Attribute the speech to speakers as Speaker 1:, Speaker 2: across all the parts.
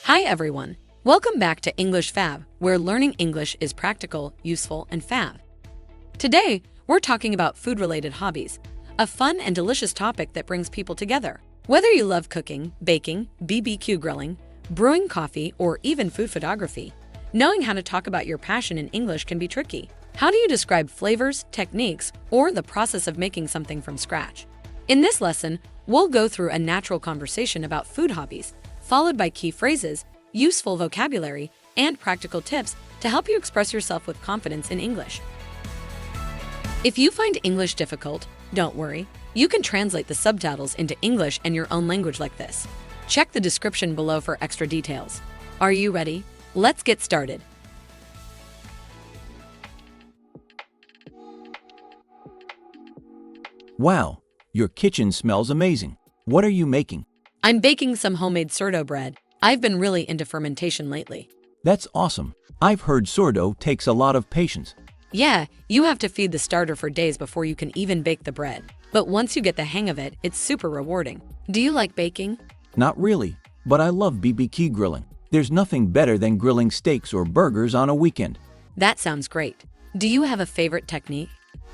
Speaker 1: Hi everyone! Welcome back to English Fab, where learning English is practical, useful, and fab. Today, we're talking about food-related hobbies, a fun and delicious topic that brings people together. Whether you love cooking, baking, BBQ grilling, brewing coffee, or even food photography, knowing how to talk about your passion in English can be tricky. How do you describe flavors, techniques, or the process of making something from scratch? In this lesson, we'll go through a natural conversation about food hobbies, followed by key phrases, useful vocabulary, and practical tips to help you express yourself with confidence in English. If you find English difficult, don't worry. You can translate the subtitles into English and your own language like this. Check the description below for extra details. Are you ready? Let's get started.
Speaker 2: Wow, your kitchen smells amazing. What are you making?
Speaker 1: I'm baking some homemade sourdough bread. I've been really into fermentation lately.
Speaker 2: That's awesome. I've heard sourdough takes a lot of patience.
Speaker 1: Yeah, you have to feed the starter for days before you can even bake the bread. But once you get the hang of it, it's super rewarding. Do you like baking?
Speaker 2: Not really, but I love BBQ grilling. There's nothing better than grilling steaks or burgers on a weekend.
Speaker 1: That sounds great. Do you have a favorite technique?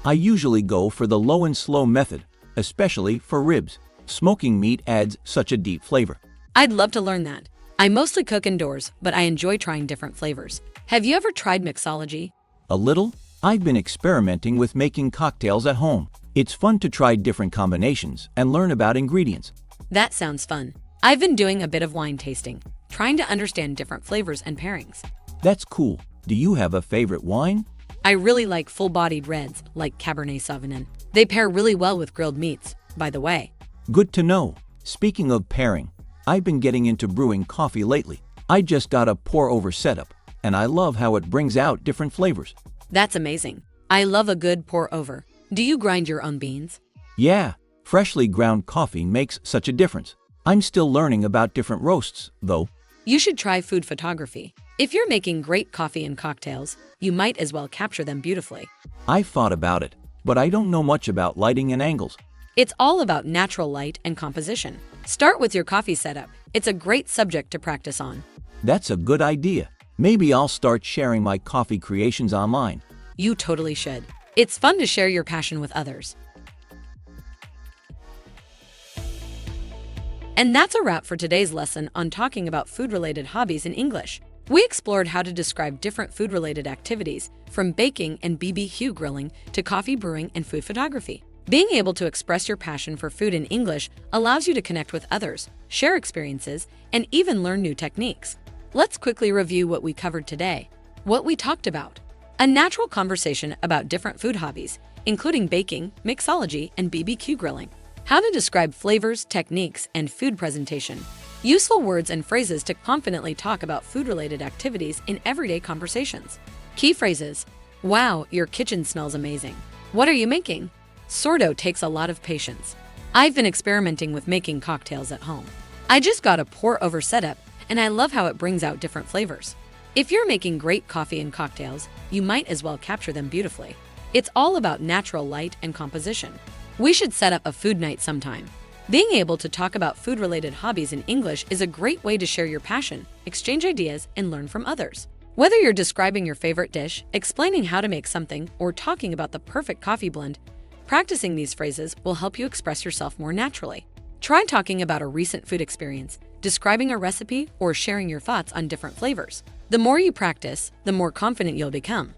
Speaker 2: I usually go for the low and slow method, especially for ribs. Smoking meat adds such a deep flavor.
Speaker 1: I'd love to learn that. I mostly cook indoors, but I enjoy trying different flavors. Have you ever tried mixology?
Speaker 2: A little. I've been experimenting with making cocktails at home. It's fun to try different combinations and learn about ingredients.
Speaker 1: That sounds fun. I've been doing a bit of wine tasting, trying to understand different flavors and pairings.
Speaker 2: That's cool. Do you have a favorite wine?
Speaker 1: I really like full-bodied reds, like Cabernet Sauvignon. They pair really well with grilled meats, by the way.
Speaker 2: Good to know. Speaking of pairing, I've been getting into brewing coffee lately. I just got a pour-over setup, and I love how it brings out different flavors.
Speaker 1: That's amazing. I love a good pour-over. Do you grind your own beans?
Speaker 2: Yeah, freshly ground coffee makes such a difference. I'm still learning about different roasts, though.
Speaker 1: You should try food photography. If you're making great coffee and cocktails, you might as well capture them beautifully.
Speaker 2: I've thought about it, but I don't know much about lighting and angles.
Speaker 1: It's all about natural light and composition. Start with your coffee setup. It's a great subject to practice on.
Speaker 2: That's a good idea. Maybe I'll start sharing my coffee creations online.
Speaker 1: You totally should. It's fun to share your passion with others. And that's a wrap for today's lesson on talking about food-related hobbies in English. We explored how to describe different food-related activities, from baking and BBQ grilling to coffee brewing and food photography. Being able to express your passion for food in English allows you to connect with others, share experiences, and even learn new techniques. Let's quickly review what we covered today. What we talked about: a natural conversation about different food hobbies, including baking, mixology, and BBQ grilling. How to describe flavors, techniques, and food presentation. Useful words and phrases to confidently talk about food-related activities in everyday conversations. Key phrases: wow, your kitchen smells amazing. What are you making? Sourdough takes a lot of patience. I've been experimenting with making cocktails at home. I just got a pour-over setup, and I love how it brings out different flavors. If you're making great coffee and cocktails, you might as well capture them beautifully. It's all about natural light and composition. We should set up a food night sometime. Being able to talk about food-related hobbies in English is a great way to share your passion, exchange ideas, and learn from others. Whether you're describing your favorite dish, explaining how to make something, or talking about the perfect coffee blend, practicing these phrases will help you express yourself more naturally. Try talking about a recent food experience, describing a recipe, or sharing your thoughts on different flavors. The more you practice, the more confident you'll become.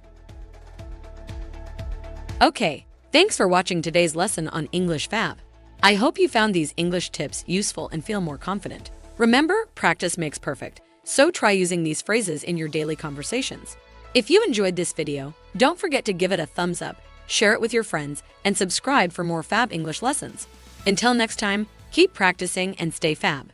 Speaker 1: Okay, thanks for watching today's lesson on English Fab. I hope you found these English tips useful and feel more confident. Remember, practice makes perfect, so try using these phrases in your daily conversations. If you enjoyed this video, don't forget to give it a thumbs up, share it with your friends, and subscribe for more Fab English lessons. Until next time, keep practicing and stay Fab.